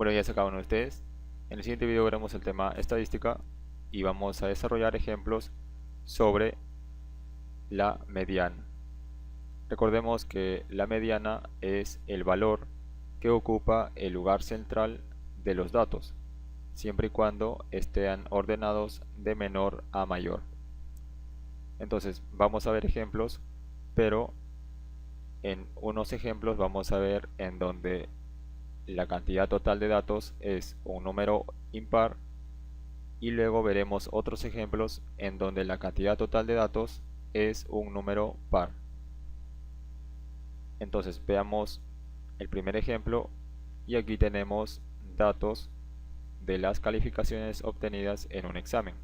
Buenos días a cada uno de ustedes. En el siguiente video veremos el tema estadística y vamos a desarrollar ejemplos sobre la mediana. Recordemos que la mediana es el valor que ocupa el lugar central de los datos, siempre y cuando estén ordenados de menor a mayor. Entonces vamos a ver ejemplos, pero en unos ejemplos vamos a ver en donde la cantidad total de datos es un número impar y luego veremos otros ejemplos en donde la cantidad total de datos es un número par. Entonces veamos el primer ejemplo y aquí tenemos datos de las calificaciones obtenidas en un examen.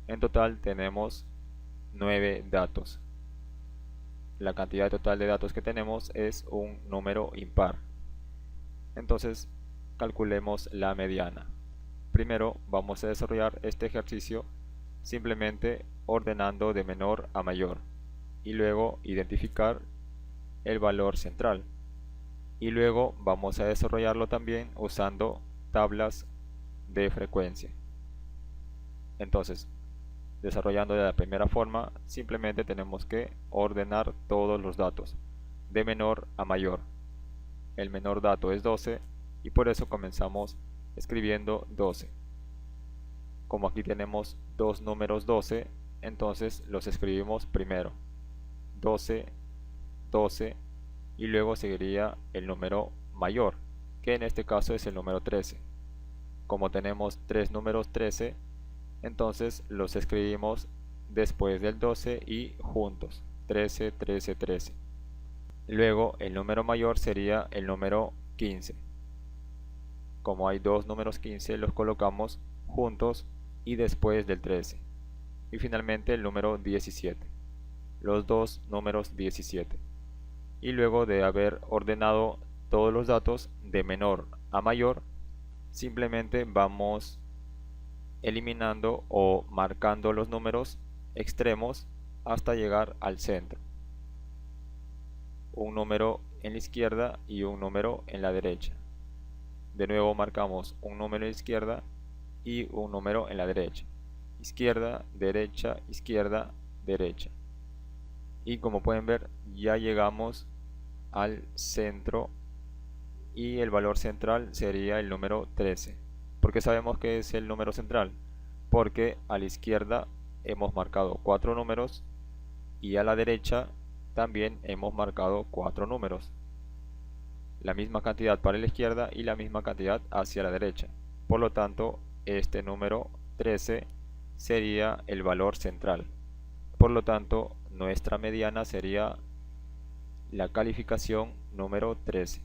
En total tenemos 9 datos. La cantidad total de datos que tenemos es un número impar. Entonces calculemos la mediana. Primero vamos a desarrollar este ejercicio simplemente ordenando de menor a mayor y luego identificar el valor central, y luego vamos a desarrollarlo también usando tablas de frecuencia. Entonces, desarrollando de la primera forma, simplemente tenemos que ordenar todos los datos de menor a mayor. El menor dato es 12 y por eso comenzamos escribiendo 12. Como aquí tenemos dos números 12, entonces los escribimos primero 12, 12 y luego seguiría el número mayor, que en este caso es el número 13. Como tenemos tres números 13, entonces los escribimos después del 12 y juntos, 13, 13, 13. Luego el número mayor sería el número 15. Como hay dos números 15, los colocamos juntos y después del 13. Y finalmente el número 17. Los dos números 17. Y luego de haber ordenado todos los datos de menor a mayor, simplemente vamos eliminando o marcando los números extremos hasta llegar al centro. Un número en la izquierda y un número en la derecha. De nuevo marcamos un número en la izquierda y un número en la derecha. Izquierda, derecha, izquierda, derecha. Y como pueden ver, ya llegamos al centro y el valor central sería el número 13. ¿Por qué sabemos que es el número central? Porque a la izquierda hemos marcado 4 números y a la derecha también hemos marcado 4 números. La misma cantidad para la izquierda y la misma cantidad hacia la derecha. Por lo tanto, este número 13 sería el valor central. Por lo tanto, nuestra mediana sería la calificación número 13.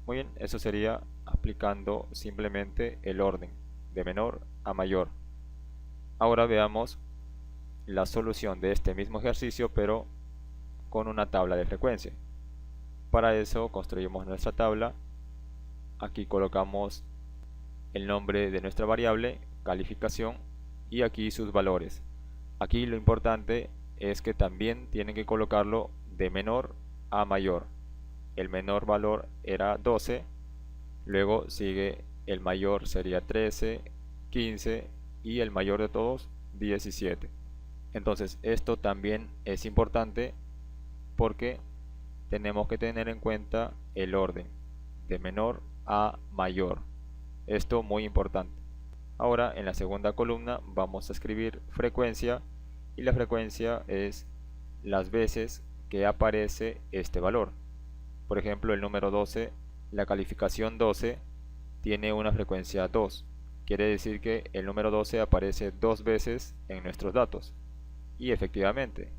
Muy bien, eso sería aplicando simplemente el orden de menor a mayor. Ahora veamos la solución de este mismo ejercicio, pero con una tabla de frecuencia. Para eso construimos nuestra tabla. Aquí colocamos el nombre de nuestra variable, calificación, y aquí sus valores. Aquí lo importante es que también tienen que colocarlo de menor a mayor. El menor valor era 12, luego sigue el mayor, sería 13, 15 y el mayor de todos 17. Entonces esto también es importante porque tenemos que tener en cuenta el orden de menor a mayor. Esto muy importante. Ahora en la segunda columna vamos a escribir frecuencia, y la frecuencia es las veces que aparece este valor. Por ejemplo, el número 12, la calificación 12 tiene una frecuencia 2. Quiere decir que el número 12 aparece 2 veces en nuestros datos. Y efectivamente,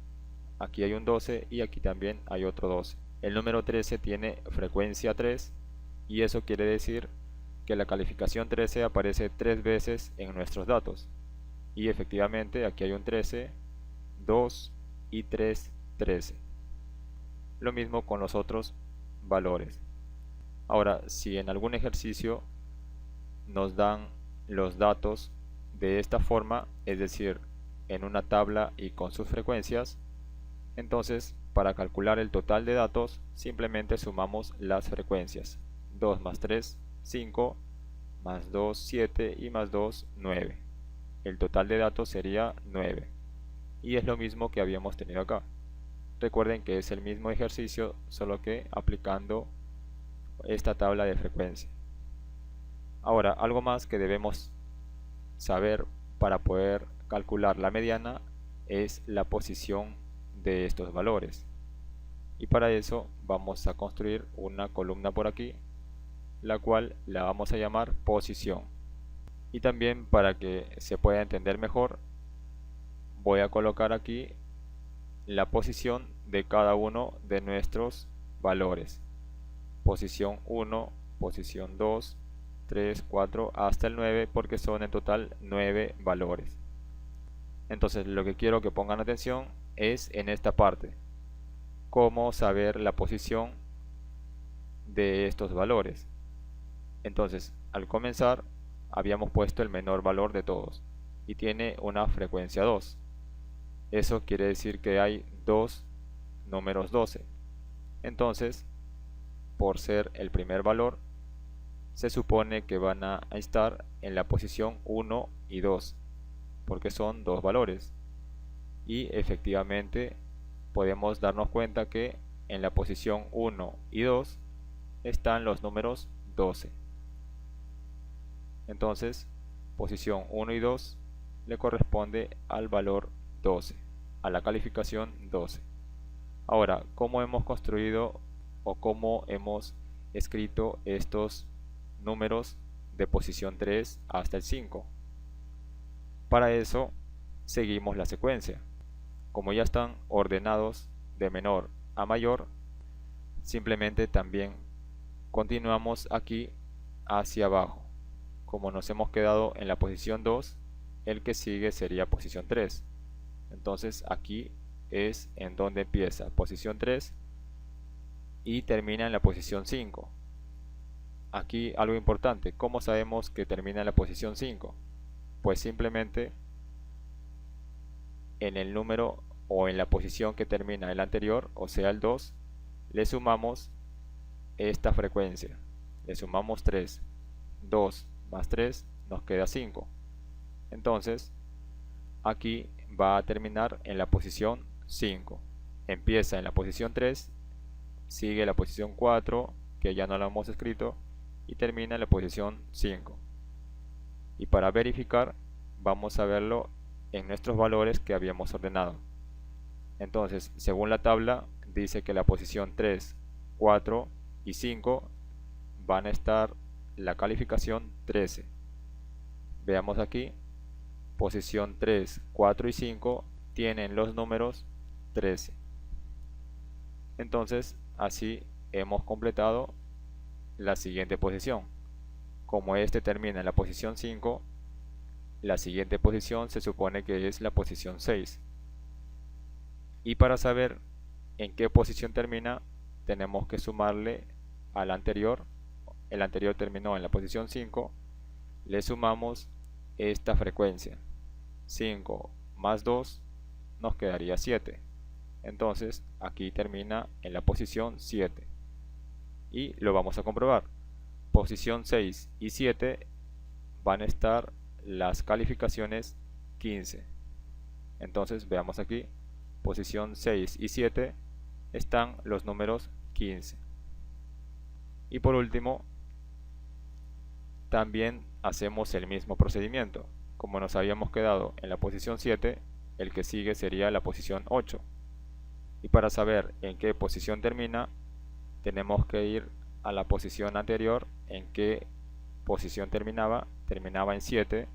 aquí hay un 12 y aquí también hay otro 12. El número 13 tiene frecuencia 3 y eso quiere decir que la calificación 13 aparece 3 veces en nuestros datos. Y efectivamente aquí hay un 13, 2 y 3, 13. Lo mismo con los otros valores. Ahora, si en algún ejercicio nos dan los datos de esta forma, es decir, en una tabla y con sus frecuencias, entonces para calcular el total de datos simplemente sumamos las frecuencias. 2 más 3, 5, más 2, 7 y más 2, 9. El total de datos sería 9. Y es lo mismo que habíamos tenido acá. Recuerden que es el mismo ejercicio, solo que aplicando esta tabla de frecuencia. Ahora, algo más que debemos saber para poder calcular la mediana es la posición de estos valores. Y para eso vamos a construir una columna por aquí, la cual la vamos a llamar posición. Y también, para que se pueda entender mejor, voy a colocar aquí la posición de cada uno de nuestros valores. Posición 1, posición 2, 3, 4 hasta el 9, porque son en total 9 valores. Entonces lo que quiero que pongan atención es en esta parte: cómo saber la posición de estos valores. Entonces, al comenzar habíamos puesto el menor valor de todos y tiene una frecuencia 2. Eso quiere decir que hay dos números 12. Entonces, por ser el primer valor, se supone que van a estar en la posición 1 y 2, porque son dos valores. Y efectivamente podemos darnos cuenta que en la posición 1 y 2 están los números 12. Entonces, posición 1 y 2 le corresponde al valor 12, a la calificación 12. Ahora, ¿cómo hemos construido o cómo hemos escrito estos números de posición 3 hasta el 5? Para eso seguimos la secuencia. Como ya están ordenados de menor a mayor, simplemente también continuamos aquí hacia abajo. Como nos hemos quedado en la posición 2, el que sigue sería posición 3. Entonces aquí es en donde empieza posición 3 y termina en la posición 5. Aquí algo importante: ¿cómo sabemos que termina en la posición 5? Pues simplemente en el número o en la posición que termina el anterior, o sea el 2, le sumamos esta frecuencia. Le sumamos 3. 2 más 3 nos queda 5. Entonces aquí va a terminar en la posición 5. Empieza en la posición 3, sigue la posición 4, que ya no la hemos escrito, y termina en la posición 5. Y para verificar, vamos a verlo en nuestros valores que habíamos ordenado. Entonces, según la tabla, dice que la posición 3, 4 y 5 van a estar la calificación 13. Veamos aquí, posición 3, 4 y 5 tienen los números 13. Entonces, así hemos completado la siguiente posición. Como este termina en la posición 5, la siguiente posición se supone que es la posición 6. Y para saber en qué posición termina, tenemos que sumarle al anterior. El anterior terminó en la posición 5, le sumamos esta frecuencia. 5 más 2 nos quedaría 7. Entonces aquí termina en la posición 7. Y lo vamos a comprobar. Posición 6 y 7 van a estar las calificaciones 15. Entonces veamos aquí, posición 6 y 7 están los números 15. Y por último, también hacemos el mismo procedimiento. Como nos habíamos quedado en la posición 7, el que sigue sería la posición 8. Y para saber en qué posición termina, tenemos que ir a la posición anterior. En qué posición terminaba en 7.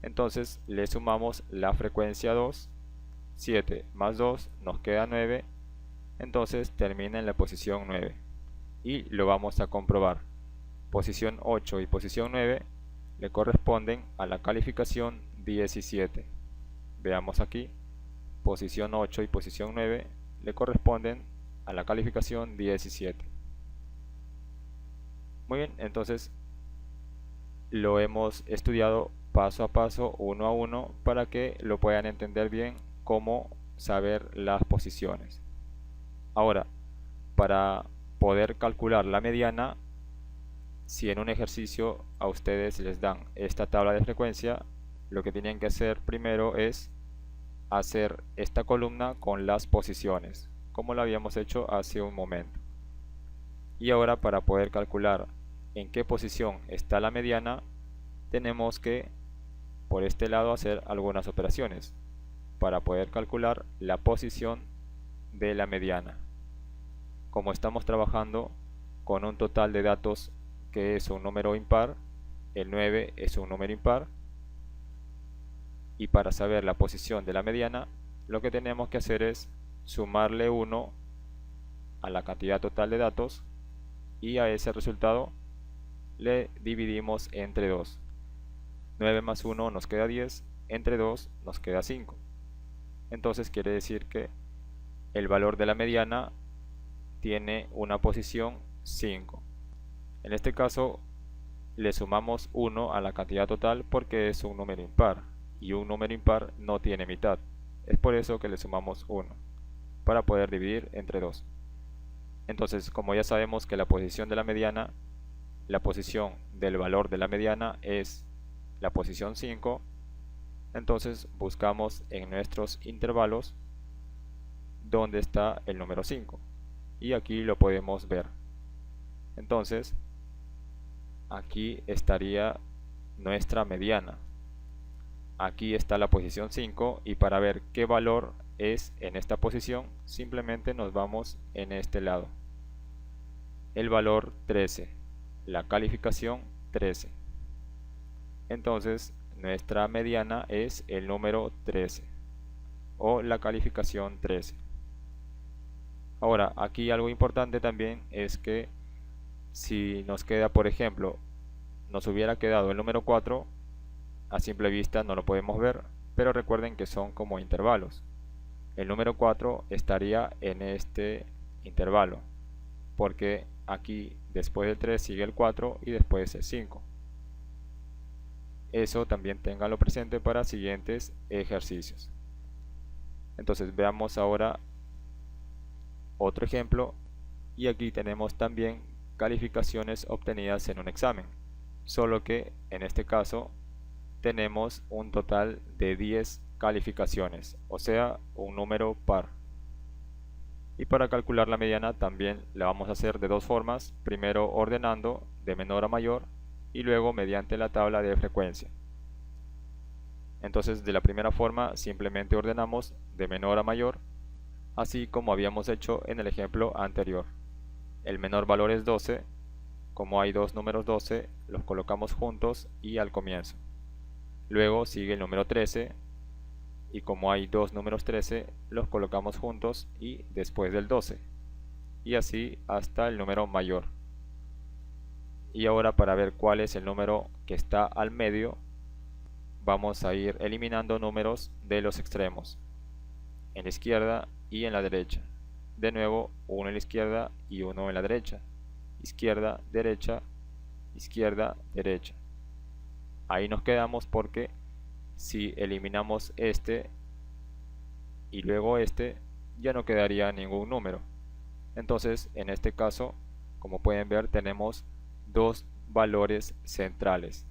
Entonces le sumamos la frecuencia 2. 7 más 2 nos queda 9. Entonces termina en la posición 9. Y lo vamos a comprobar. Posición 8 y posición 9 le corresponden a la calificación 17. Veamos aquí, posición 8 y posición 9 le corresponden a la calificación 17. Muy bien, entonces lo hemos estudiado paso a paso, uno a uno, para que lo puedan entender bien cómo saber las posiciones. Ahora, para poder calcular la mediana, si en un ejercicio a ustedes les dan esta tabla de frecuencia, lo que tienen que hacer primero es hacer esta columna con las posiciones, como lo habíamos hecho hace un momento. Y ahora, para poder calcular en qué posición está la mediana, tenemos que por este lado hacer algunas operaciones para poder calcular la posición de la mediana. Como estamos trabajando con un total de datos que es un número impar, el 9 es un número impar, y para saber la posición de la mediana, lo que tenemos que hacer es sumarle 1 a la cantidad total de datos, y a ese resultado le dividimos entre 2. 9 más 1 nos queda 10, entre 2 nos queda 5. Entonces quiere decir que el valor de la mediana tiene una posición 5. En este caso le sumamos 1 a la cantidad total porque es un número impar, y un número impar no tiene mitad. Es por eso que le sumamos 1, para poder dividir entre 2. Entonces, como ya sabemos que la posición de la mediana, la posición del valor de la mediana es la posición 5, entonces buscamos en nuestros intervalos dónde está el número 5, y aquí lo podemos ver. Entonces aquí estaría nuestra mediana, aquí está la posición 5, y para ver qué valor es en esta posición simplemente nos vamos en este lado, el valor 13, la calificación 13. Entonces nuestra mediana es el número 13 o la calificación 13. Ahora, aquí algo importante también es que si nos queda, por ejemplo, nos hubiera quedado el número 4, a simple vista no lo podemos ver, pero recuerden que son como intervalos. El número 4 estaría en este intervalo, porque aquí después del 3 sigue el 4 y después el 5. Eso también ténganlo presente para siguientes ejercicios. Entonces veamos ahora otro ejemplo, y aquí tenemos también calificaciones obtenidas en un examen, solo que en este caso tenemos un total de 10 calificaciones, o sea, un número par. Y para calcular la mediana también la vamos a hacer de dos formas, primero ordenando de menor a mayor y luego mediante la tabla de frecuencia. Entonces, de la primera forma simplemente ordenamos de menor a mayor, así como habíamos hecho en el ejemplo anterior. El menor valor es 12, como hay dos números 12, los colocamos juntos y al comienzo. Luego sigue el número 13, y como hay dos números 13, los colocamos juntos y después del 12, y así hasta el número mayor. Y ahora, para ver cuál es el número que está al medio, vamos a ir eliminando números de los extremos, en la izquierda y en la derecha. De nuevo, uno en la izquierda y uno en la derecha. Izquierda, derecha, izquierda, derecha. Ahí nos quedamos porque si eliminamos este y luego este, ya no quedaría ningún número. Entonces, en este caso, como pueden ver, tenemos dos valores centrales.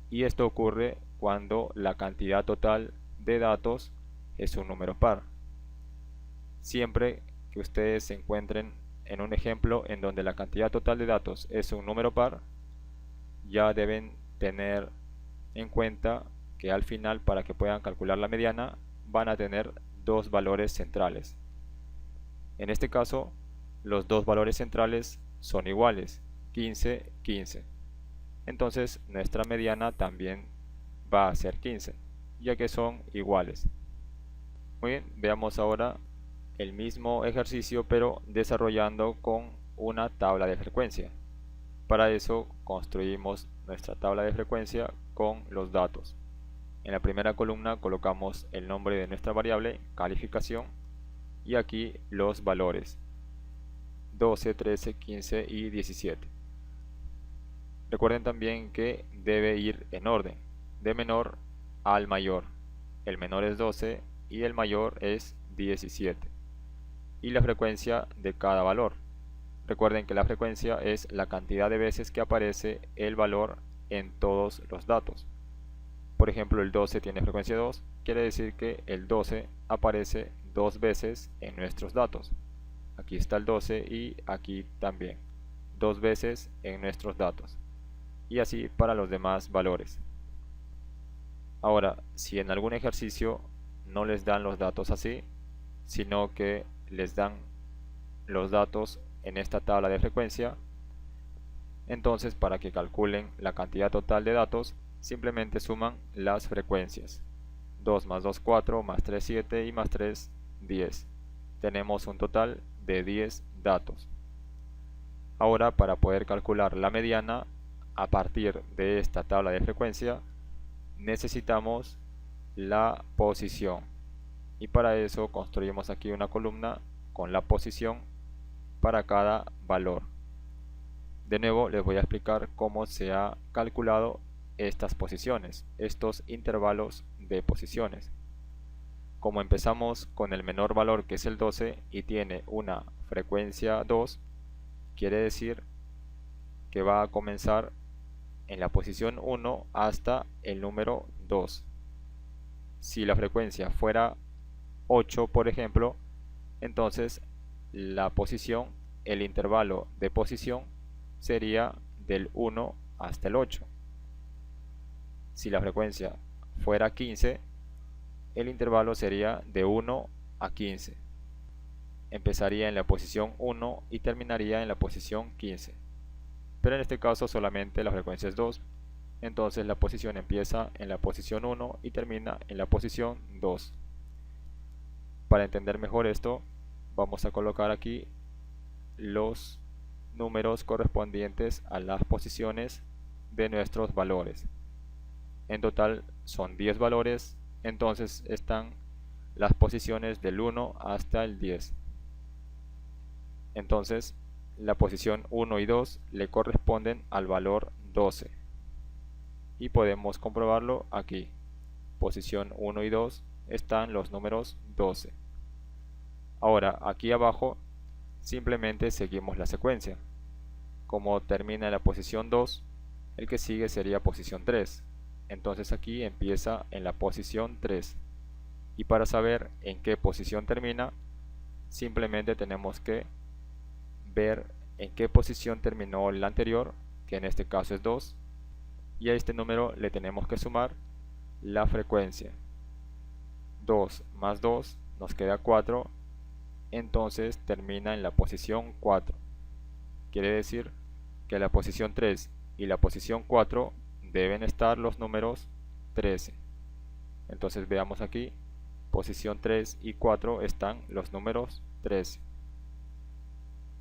Y esto ocurre cuando la cantidad total de datos es un número par. Siempre que ustedes se encuentren en un ejemplo en donde la cantidad total de datos es un número par, ya deben tener en cuenta que al final, para que puedan calcular la mediana, van a tener dos valores centrales. En este caso, los dos valores centrales son iguales, 15, 15. Entonces nuestra mediana también va a ser 15, ya que son iguales. Muy bien, veamos ahora el mismo ejercicio pero desarrollando con una tabla de frecuencia. Para eso construimos nuestra tabla de frecuencia con los datos. En la primera columna colocamos el nombre de nuestra variable, calificación, y aquí los valores 12, 13, 15 y 17. Recuerden también que debe ir en orden, de menor al mayor. El menor es 12 y el mayor es 17. Y la frecuencia de cada valor. Recuerden que la frecuencia es la cantidad de veces que aparece el valor en todos los datos. Por ejemplo, el 12 tiene frecuencia 2, quiere decir que el 12 aparece 2 veces en nuestros datos. Aquí está el 12 y aquí también, 2 veces en nuestros datos. Y así para los demás valores. Ahora, si en algún ejercicio no les dan los datos así, sino que les dan los datos en esta tabla de frecuencia, entonces para que calculen la cantidad total de datos, simplemente suman las frecuencias. 2 más 2, 4, más 3, 7 y más 3, 10. Tenemos un total de 10 datos. Ahora, para poder calcular la mediana a partir de esta tabla de frecuencia, necesitamos la posición. Y para eso construimos aquí una columna con la posición para cada valor. De nuevo les voy a explicar cómo se ha calculado estas posiciones, estos intervalos de posiciones. Como empezamos con el menor valor, que es el 12, y tiene una frecuencia 2, quiere decir que va a comenzar en la posición 1 hasta el número 2. Si la frecuencia fuera 8, por ejemplo, entonces la posición, el intervalo de posición sería del 1 hasta el 8. Si la frecuencia fuera 15, el intervalo sería de 1 a 15. Empezaría en la posición 1 y terminaría en la posición 15. Pero en este caso solamente la frecuencia es 2, entonces la posición empieza en la posición 1 y termina en la posición 2. Para entender mejor esto, vamos a colocar aquí los números correspondientes a las posiciones de nuestros valores. En total son 10 valores, entonces están las posiciones del 1 hasta el 10. Entonces la posición 1 y 2 le corresponden al valor 12. Y podemos comprobarlo aquí. Posición 1 y 2 están los números 12. Ahora aquí abajo simplemente seguimos la secuencia. Como termina en la posición 2, el que sigue sería posición 3. Entonces aquí empieza en la posición 3. Y para saber en qué posición termina, simplemente tenemos que ver en qué posición terminó el anterior, que en este caso es 2. Y a este número le tenemos que sumar la frecuencia. 2 más 2 nos queda 4. Entonces termina en la posición 4. Quiere decir que la posición 3 y la posición 4 deben estar los números 13. Entonces veamos aquí, posición 3 y 4 están los números 13.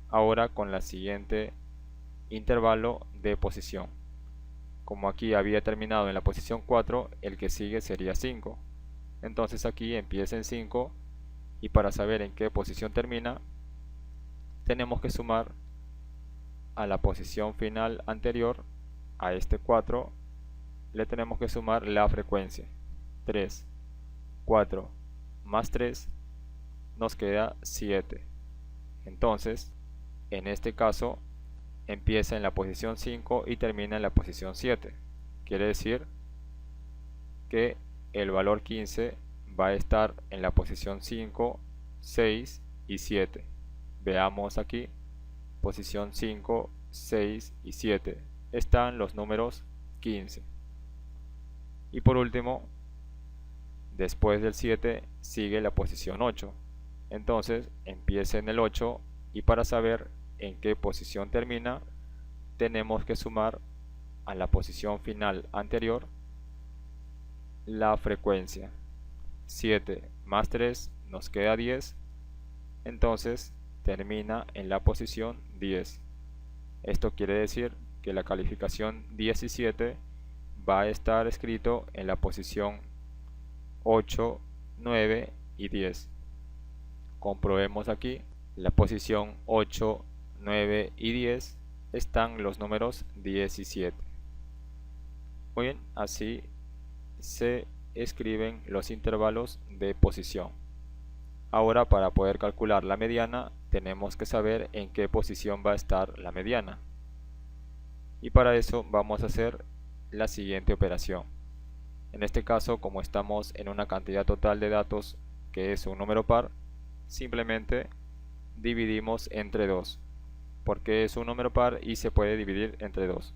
Ahora con la siguiente intervalo de posición. Como aquí había terminado en la posición 4, el que sigue sería 5. Entonces aquí empieza en 5 y para saber en qué posición termina, tenemos que sumar a la posición final anterior, a este 4, le tenemos que sumar la frecuencia. 3, 4 más 3 nos queda 7. Entonces, en este caso, empieza en la posición 5 y termina en la posición 7. Quiere decir que el valor 15 va a estar en la posición 5, 6 y 7. Veamos aquí, posición 5, 6 y 7. Están los números 15. Y por último, después del 7 sigue la posición 8. Entonces empieza en el 8 y para saber en qué posición termina, tenemos que sumar a la posición final anterior la frecuencia. 7 más 3 nos queda 10. Entonces termina en la posición 10. Esto quiere decir que la calificación 17 va a estar escrito en la posición 8, 9 y 10. Comprobemos aquí, la posición 8, 9 y 10 están los números 17. Muy bien, así se escriben los intervalos de posición. Ahora, para poder calcular la mediana, tenemos que saber en qué posición va a estar la mediana. Y para eso vamos a hacer la siguiente operación. En este caso, como estamos en una cantidad total de datos que es un número par, simplemente dividimos entre 2, porque es un número par y se puede dividir entre 2.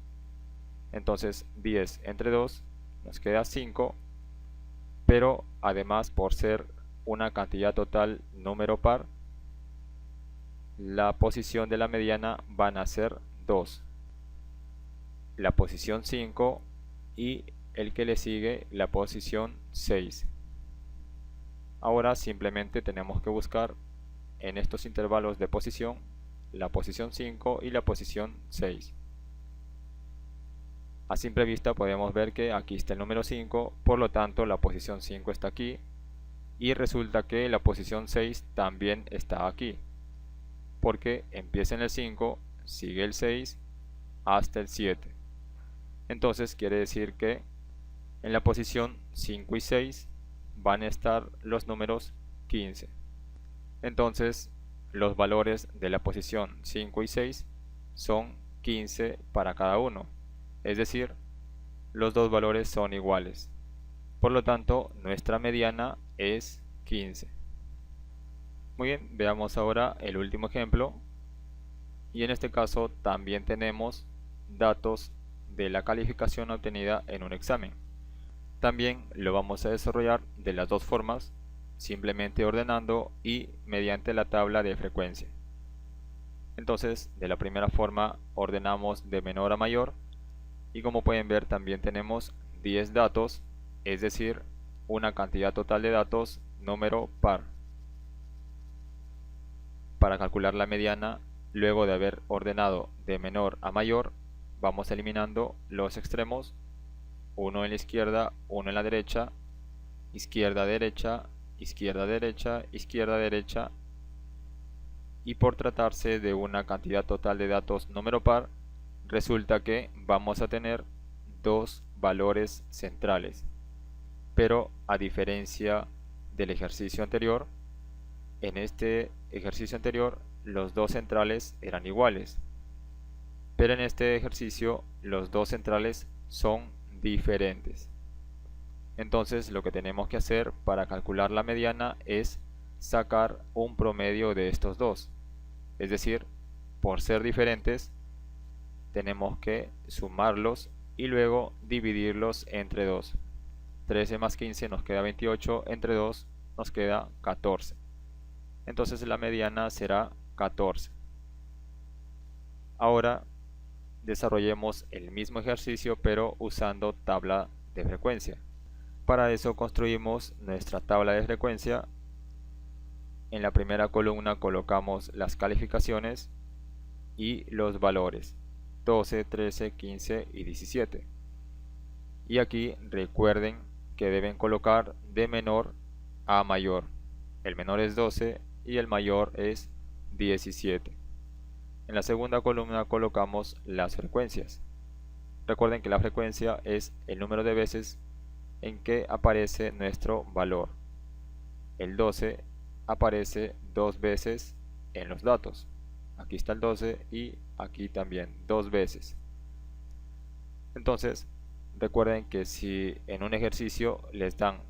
Entonces 10 entre 2 nos queda 5, pero además, por ser una cantidad total número par, la posición de la mediana van a ser 2, la posición 5 y el que le sigue la posición 6. Ahora simplemente tenemos que buscar en estos intervalos de posición la posición 5 y la posición 6. A simple vista podemos ver que aquí está el número 5, por lo tanto la posición 5 está aquí, y resulta que la posición 6 también está aquí, porque empieza en el 5, sigue el 6 hasta el 7. Entonces quiere decir que en la posición 5 y 6 van a estar los números 15. Entonces los valores de la posición 5 y 6 son 15 para cada uno, es decir, los dos valores son iguales. Por lo tanto, nuestra mediana es 15. Muy bien, veamos ahora el último ejemplo. Y en este caso también tenemos datos de la calificación obtenida en un examen. También lo vamos a desarrollar de las dos formas, simplemente ordenando y mediante la tabla de frecuencia. Entonces, de la primera forma ordenamos de menor a mayor, y como pueden ver también tenemos 10 datos, es decir, una cantidad total de datos número par. Para calcular la mediana, luego de haber ordenado de menor a mayor, vamos eliminando los extremos, uno en la izquierda, uno en la derecha, izquierda, derecha, izquierda, derecha, izquierda, derecha, y por tratarse de una cantidad total de datos número par, resulta que vamos a tener dos valores centrales. Pero a diferencia del ejercicio anterior, en este ejercicio anterior los dos centrales eran iguales, pero en este ejercicio los dos centrales son diferentes. Entonces lo que tenemos que hacer para calcular la mediana es sacar un promedio de estos dos, es decir, por ser diferentes tenemos que sumarlos y luego dividirlos entre 2. 13 más 15 nos queda 28, entre 2 nos queda 14. Entonces la mediana será 14. Ahora desarrollemos el mismo ejercicio pero usando tabla de frecuencia. Para eso construimos nuestra tabla de frecuencia. En la primera columna colocamos las calificaciones y los valores 12, 13, 15 y 17. Y aquí recuerden que deben colocar de menor a mayor. El menor es 12 y el mayor es 17. En la segunda columna colocamos las frecuencias. Recuerden que la frecuencia es el número de veces en que aparece nuestro valor. El 12 aparece dos veces en los datos. Aquí está el 12 y aquí también dos veces. Entonces, recuerden que si en un ejercicio les dan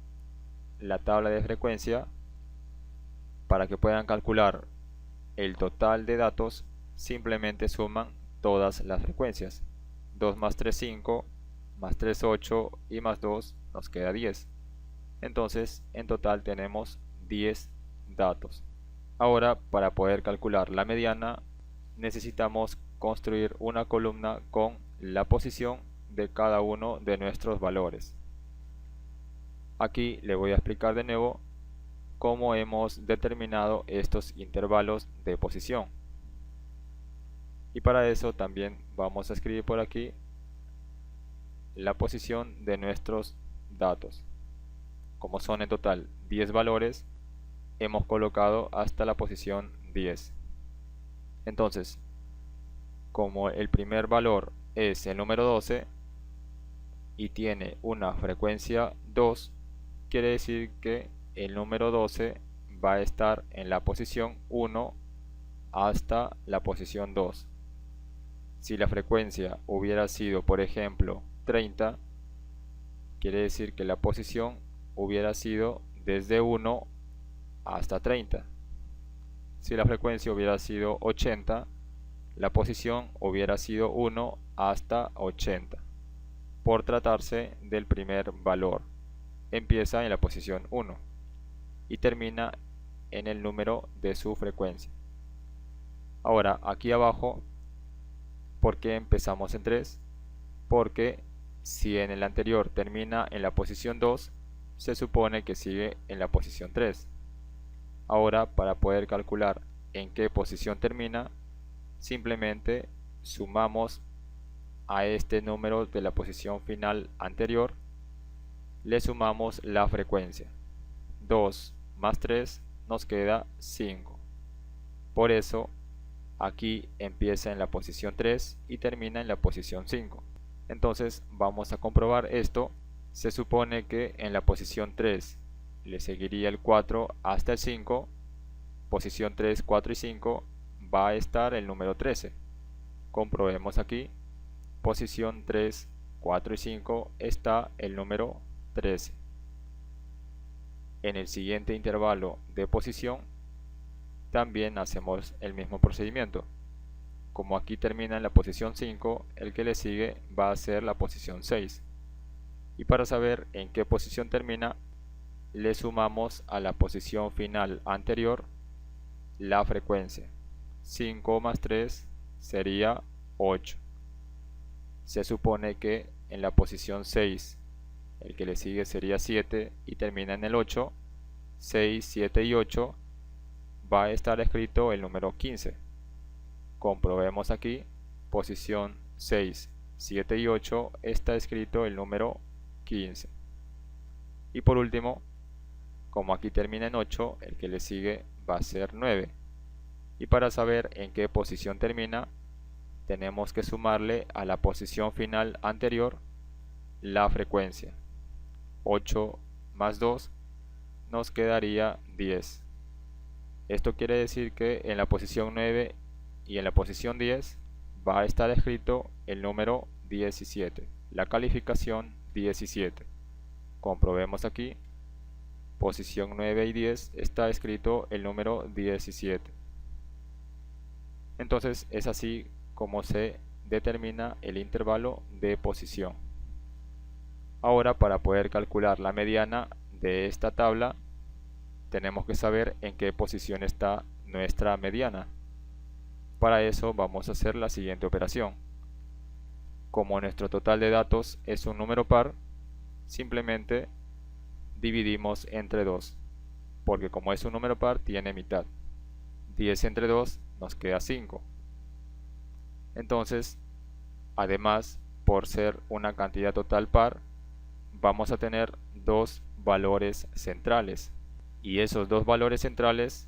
la tabla de frecuencia, para que puedan calcular el total de datos, simplemente suman todas las frecuencias. 2 más 3, 5, más 3, 8 y más 2 nos queda 10. Entonces, en total tenemos 10 datos. Ahora, para poder calcular la mediana, necesitamos construir una columna con la posición de cada uno de nuestros valores. Aquí le voy a explicar de nuevo cómo hemos determinado estos intervalos de posición. Y para eso también vamos a escribir por aquí la posición de nuestros datos. Como son en total 10 valores, hemos colocado hasta la posición 10. Entonces, como el primer valor es el número 12 y tiene una frecuencia 2, quiere decir que el número 12 va a estar en la posición 1 hasta la posición 2. Si la frecuencia hubiera sido, por ejemplo, 30, quiere decir que la posición hubiera sido desde 1 hasta 30. Si la frecuencia hubiera sido 80, la posición hubiera sido 1 hasta 80. Por tratarse del primer valor, empieza en la posición 1 y termina en el número de su frecuencia. Ahora, aquí abajo, ¿por qué empezamos en 3? Porque si en el anterior termina en la posición 2, se supone que sigue en la posición 3. Ahora, para poder calcular en qué posición termina, simplemente sumamos a este número de la posición final anterior, le sumamos la frecuencia. 2 más 3 nos queda 5. Por eso, aquí empieza en la posición 3 y termina en la posición 5. Entonces vamos a comprobar esto. Se supone que en la posición 3 le seguiría el 4 hasta el 5. Posición 3, 4 y 5 va a estar el número 13. Comprobemos aquí. Posición 3, 4 y 5 está el número 13. En el siguiente intervalo de posición también hacemos el mismo procedimiento. Como aquí termina en la posición 5, el que le sigue va a ser la posición 6. Y para saber en qué posición termina, le sumamos a la posición final anterior la frecuencia. 5 más 3 sería 8. Se supone que en la posición 6, el que le sigue sería 7 y termina en el 8. 6, 7 y 8 va a estar escrito el número 15. Comprobemos aquí, posición 6, 7 y 8 está escrito el número 15. Y por último, como aquí termina en 8, el que le sigue va a ser 9. Y para saber en qué posición termina, tenemos que sumarle a la posición final anterior la frecuencia. 8 más 2 nos quedaría 10. Esto quiere decir que en la posición 9 y en la posición 10 va a estar escrito el número 17, la calificación 17. Comprobemos aquí, posición 9 y 10 está escrito el número 17. Entonces es así como se determina el intervalo de posición. Ahora, para poder calcular la mediana de esta tabla, tenemos que saber en qué posición está nuestra mediana. Para eso vamos a hacer la siguiente operación. Como nuestro total de datos es un número par, simplemente dividimos entre 2, porque como es un número par tiene mitad. 10 entre 2 nos queda 5. Entonces, además, por ser una cantidad total par, vamos a tener dos valores centrales. Y esos dos valores centrales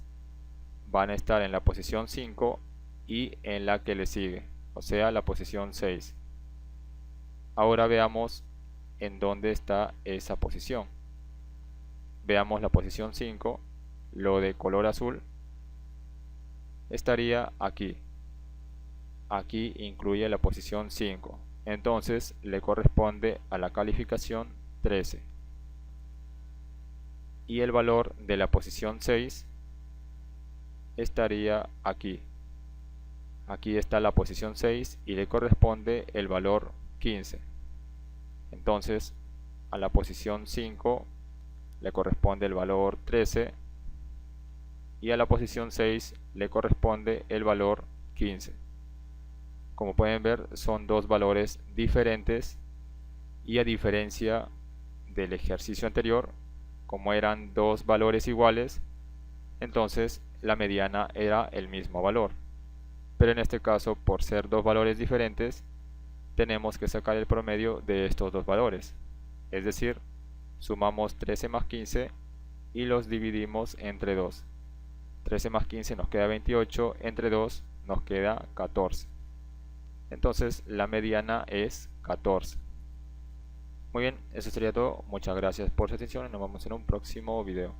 van a estar en la posición 5 y en la que le sigue, o sea, la posición 6. Ahora veamos en dónde está esa posición. Veamos la posición 5, lo de color azul estaría aquí. Aquí incluye la posición 5, entonces le corresponde a la calificación 13. Y el valor de la posición 6 estaría aquí. Aquí está la posición 6 y le corresponde el valor 15. Entonces a la posición 5 le corresponde el valor 13 y a la posición 6 le corresponde el valor 15. Como pueden ver, son dos valores diferentes y a diferencia del ejercicio anterior, como eran dos valores iguales, entonces la mediana era el mismo valor. Pero en este caso, por ser dos valores diferentes, tenemos que sacar el promedio de estos dos valores. Es decir, sumamos 13 más 15 y los dividimos entre 2. 13 más 15 nos queda 28, entre 2 nos queda 14. Entonces la mediana es 14. Muy bien, eso sería todo. Muchas gracias por su atención y nos vemos en un próximo video.